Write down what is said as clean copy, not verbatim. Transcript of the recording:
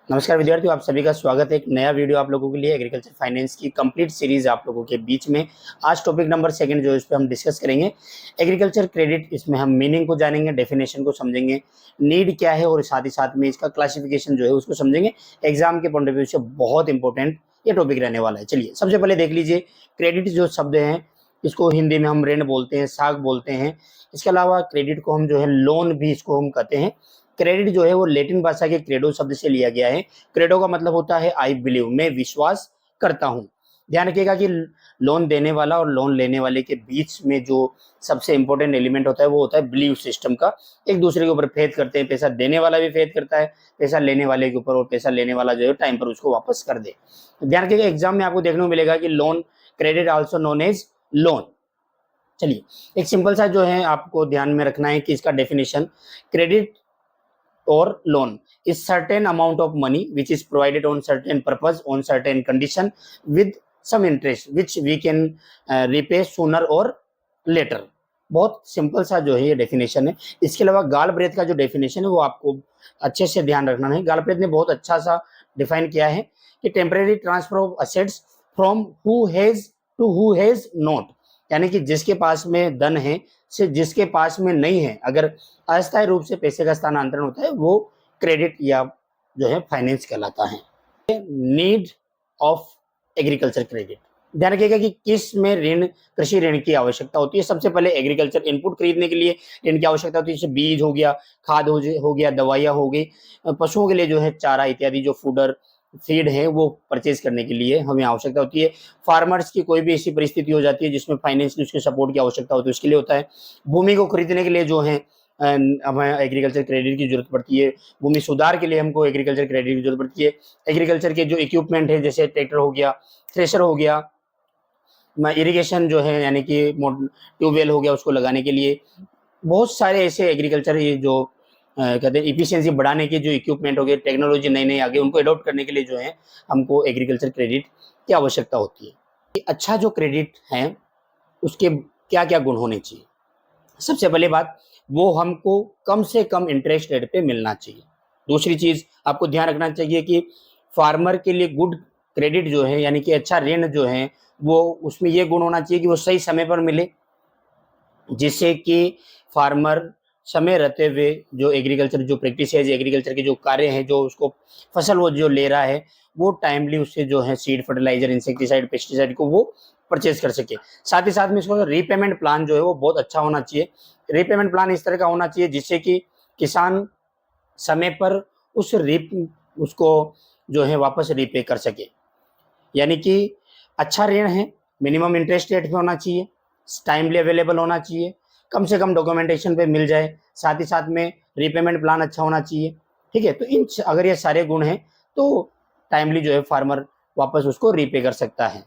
नमस्कार विद्यार्थियों, आप सभी का स्वागत है एक नया वीडियो आप लोगों के लिए एग्रीकल्चर फाइनेंस की कंप्लीट सीरीज आप लोगों के बीच में। आज टॉपिक नंबर 2 जो इस पे हम डिस्कस करेंगे एग्रीकल्चर क्रेडिट। इसमें हम मीनिंग को जानेंगे, डेफिनेशन को समझेंगे, नीड क्या है और साथ ही साथ में इसका क्लासिफिकेशन जो है उसको समझेंगे। एग्जाम के पॉइंट ऑफ व्यू से बहुत इंपॉर्टेंट ये टॉपिक रहने वाला है। चलिए सबसे पहले देख लीजिए, क्रेडिट जो शब्द है इसको हिंदी में हम ऋण बोलते हैं, साख बोलते हैं। इसके अलावा क्रेडिट को हम जो है लोन भी इसको हम कहते हैं। क्रेडिट जो है वो लैटिन भाषा के क्रेडो शब्द से लिया गया है। क्रेडो का मतलब होता है आई बिलीव, मैं विश्वास करता हूं। ध्यान रखिएगा कि लोन देने वाला और लोन लेने वाले के बीच में जो सबसे इंपॉर्टेंट एलिमेंट होता है वो होता है बिलीव सिस्टम का। एक दूसरे के ऊपर फेथ करते हैं, पैसा देने वाला भी फेथ करता है पैसा लेने वाले के ऊपर, और पैसा लेने वाला जो है टाइम पर उसको वापस कर दे। ध्यान रखिएगा एग्जाम में आपको देखने को मिलेगा कि loan credit also known as loan. चलिए एक सिंपल सा जो है आपको ध्यान में रखना है कि इसका definition, credit or loan is certain amount of money which is provided on certain purpose on certain condition with some interest which we can repay sooner or later। बहुत सिंपल सा जो है ये डेफिनेशन है। इसके अलावा गालब्रेथ का जो डेफिनेशन है वो आपको अच्छे से ध्यान रखना है। गालब्रेथ ने बहुत अच्छा सा डिफाइन किया है कि temporary transfer of assets from who has to who has not, यानी कि जिसके पास में धन है से जिसके पास में नहीं है, अगर अस्थायी रूप से पैसे का स्थानांतरण होता है वो क्रेडिट या जो है फाइनेंस कहलाता है। नीड ऑफ एग्रीकल्चर क्रेडिट, ध्यान रखिएगा कि किस में ऋण, कृषि ऋण की आवश्यकता होती है। सबसे पहले एग्रीकल्चर इनपुट खरीदने के लिए ऋण की आवश्यकता होती है, जैसे बीज हो गया, खाद हो गया, दवाइयाँ हो गई, पशुओं के लिए जो है चारा इत्यादि जो फूडर फीड है वो परचेज करने के लिए हमें आवश्यकता होती है। फार्मर्स की कोई भी ऐसी परिस्थिति हो जाती है जिसमें फाइनेंशियल उसके सपोर्ट की आवश्यकता होती है, उसके लिए होता है। भूमि को खरीदने के लिए जो है हमें एग्रीकल्चर क्रेडिट की जरूरत पड़ती है। भूमि सुधार के लिए हमको एग्रीकल्चर क्रेडिट की जरूरत पड़ती है। एग्रीकल्चर के जो इक्विपमेंट है जैसे ट्रैक्टर हो गया, थ्रेशर हो गया, इरिगेशन जो है यानी कि ट्यूबवेल हो गया उसको लगाने के लिए, बहुत सारे ऐसे एग्रीकल्चर ये जो कहते हैं इफिशियंसी बढ़ाने के जो इक्विपमेंट हो गए, टेक्नोलॉजी नई नई आगे उनको अडॉप्ट करने के लिए जो है हमको एग्रीकल्चर क्रेडिट की आवश्यकता होती है। अच्छा जो क्रेडिट है उसके क्या क्या गुण होने चाहिए। सबसे पहली बात, वो हमको कम से कम इंटरेस्ट रेट पे मिलना चाहिए। दूसरी चीज आपको ध्यान रखना चाहिए कि फार्मर के लिए गुड क्रेडिट जो है यानी कि अच्छा ऋण जो है वो उसमें ये गुण होना चाहिए कि वो सही समय पर मिले, जिससे कि फार्मर समय रहते हुए जो एग्रीकल्चर जो प्रैक्टिस है, एग्रीकल्चर के जो कार्य हैं, जो उसको फसल वो जो ले रहा है वो टाइमली उससे जो है सीड, फर्टिलाइजर, इंसेक्टिसाइड, पेस्टिसाइड को वो परचेज कर सके। साथ ही साथ में इसको रीपेमेंट प्लान जो है वो बहुत अच्छा होना चाहिए। रीपेमेंट प्लान इस तरह का होना चाहिए जिससे कि किसान समय पर उसको जो है वापस रीपे कर सके। यानी कि अच्छा ऋण है, मिनिमम इंटरेस्ट रेट पे होना चाहिए, टाइमली अवेलेबल होना चाहिए, कम से कम डॉक्यूमेंटेशन पे मिल जाए, साथ ही साथ में रीपेमेंट प्लान अच्छा होना चाहिए। ठीक है, तो अगर ये सारे गुण हैं तो टाइमली जो है फार्मर वापस उसको रीपे कर सकता है।